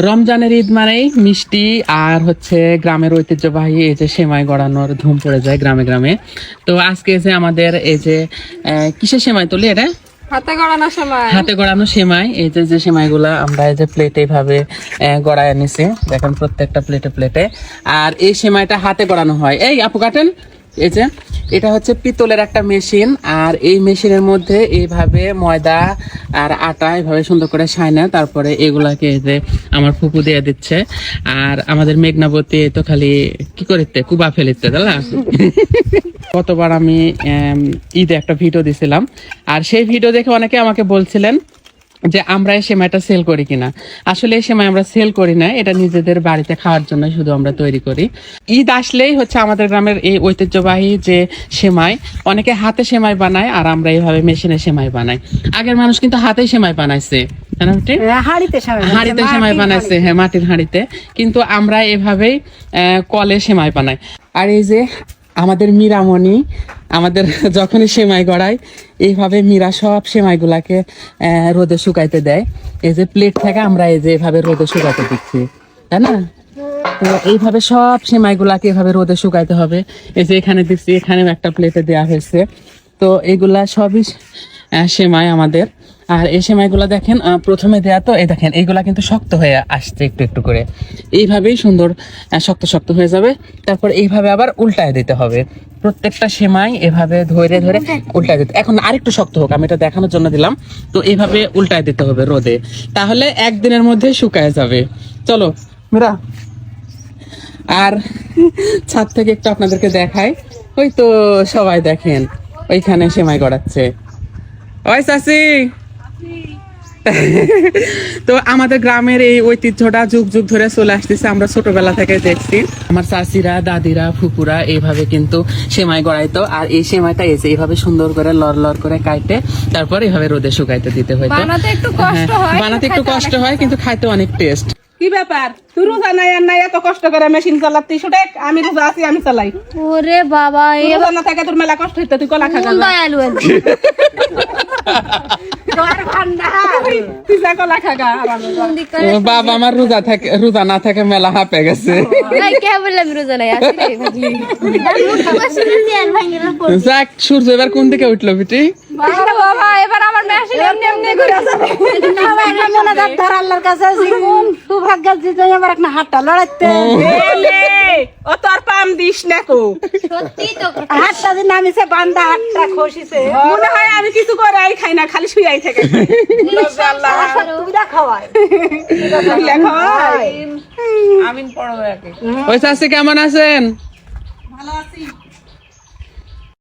রমজানের ঈদ মানেই মিষ্টি আর হচ্ছে গ্রামের ঐতিহ্যবাহী এই যে সেমাই গড়ানোর ধুম পড়ে যায় গ্রামে গ্রামে। তো আজকে যে আমাদের এই যে কিসের সেমাই তুলি এটা হাতে গড়ানো সেমাই, এই যে যে সেমাইগুলা আমরা এই যে প্লেটে এইভাবে গড়ায় নিছি, দেখেন প্রত্যেকটা প্লেটে প্লেটে। আর এই সেমাইটা হাতে গড়ানো হয়। এই আপু কাটেন, এই যে এটা হচ্ছে পিতলের একটা মেশিন, আর এই মেশিনের মধ্যে এইভাবে ময়দা আর আটা এইভাবে সুন্দর করে সাইনা তারপরে এগুলাকে এই যে আমার ফুপু দিয়ে দিচ্ছে। আর আমাদের মেঘনাবতী তো খালি কি করিতে কুবা ফেলিতে তাহলে কতবার আমি ঈদে একটা ভিডিও দিছিলাম, আর সেই ভিডিও দেখে অনেকে আমাকে বলছিলেন যে আমরা এই সেমাইটা সেল করি কিনা। আসলে এই সেমাই আমরা সেল করি না, এটা নিজেদের বাড়িতে খাওয়ার জন্য শুধু আমরা তৈরি করি। ঈদ আসলেই হচ্ছে আমাদের গ্রামের এই ঐতিহ্যবাহী যে সেমাই, অনেকে হাতে সেমাই বানায় আর আমরা এইভাবে মেশিনে সেমাই বানাই। আগের মানুষ কিন্তু হাতেই সেমাই বানাইছে, হাঁড়িতে সেমাই বানাইছে, হ্যাঁ মাটির হাঁড়িতে, কিন্তু আমরা এভাবেই কলে সেমাই বানাই। আর এই যে আমাদের মীরামণি আমাদের যখনই সেমাই গড়ায় এইভাবে মীরা সব সেমাইগুলাকে রোদে শুকাইতে দেয়। এই যে প্লেট থেকে আমরা এই যে এভাবে রোদে শুকাইতে দিচ্ছি, তাই না? তো এইভাবে সব সেমাইগুলাকে এভাবে রোদে শুকাইতে হবে। এই যে এখানে দিচ্ছি, এখানেও একটা প্লেটে দেওয়া হয়েছে। তো এগুলা সবই সেমাই আমাদের। আর এই সেমাইগুলা দেখেন প্রথমে দেয়া, তো এই দেখেন এইগুলা কিন্তু শক্ত হয়ে আসছে একটু একটু করে, এইভাবেই সুন্দর শক্ত শক্ত হয়ে যাবে। তারপর এইভাবে আবার উল্টায় দিতে হবে, প্রত্যেকটা সেমাই এভাবে ধরে ধরে উল্টায় দিতে। এখন আরেকটু শক্ত হোক, আমি এটা দেখানোর জন্য দিলাম। তো এইভাবে উল্টায় দিতে হবে রোদে, তাহলে একদিনের মধ্যে শুকায় যাবে। চলো মেরা, আর ছাদ থেকে একটু আপনাদেরকে দেখাই। ওই তো সবাই দেখেন ওইখানে সেমাই গড়াচ্ছে। ওই চাচি, তো আমাদের গ্রামের এই ঐতিহ্যটা যুগ যুগ ধরে চলে আসতেছে, আমরা ছোটবেলা থেকে দেখছি। আমার চাচিরা, দাদিরা, ফুপুরা এইভাবে কিন্তু সেমাই গড়াইতো। আর এই সেমাইটা এসে এইভাবে সুন্দর করে লড় লড় করে কাটে তারপর এইভাবে রোদে শুকাইতে দিতে হইতো। বানাতে একটু কষ্ট হয় কিন্তু খাইতে অনেক টেস্ট। কি ব্যাপার, তুই রোজা নাই আর নাই এত কষ্ট করে মেশিন চালাতে শুটে? আমি রোজা আছি, আমি চালাই। ওরে বাবা, রোজা না থাকে তোর মেলা কষ্ট হইতে, তুই কলা খা। দয়ালু তুই যা কলা খা। বাবা আমার রোজা থাকে, রোজা না থাকে মেলা হাঁপে গেছে। যাক, সূর্য এবার কোন দিকে উঠলো বিটি? এবার আমার মেশিন এমনি করে আল্লাহর কাছে সৌভাগ্য দিতে আমার একটা হাতটা লড়াইতে ও তোর পাম দিস না কো, হাতটা দিন নামিছে বান্দা, হাতটা খসিছে। মনে হয় আমি কিছু করে খাই না, খালি শুয়াই থাকে। তুমি খাওয়াই আমিন পড়ো একে। ওই চাচি কেমন আছেন? ভালো আছি।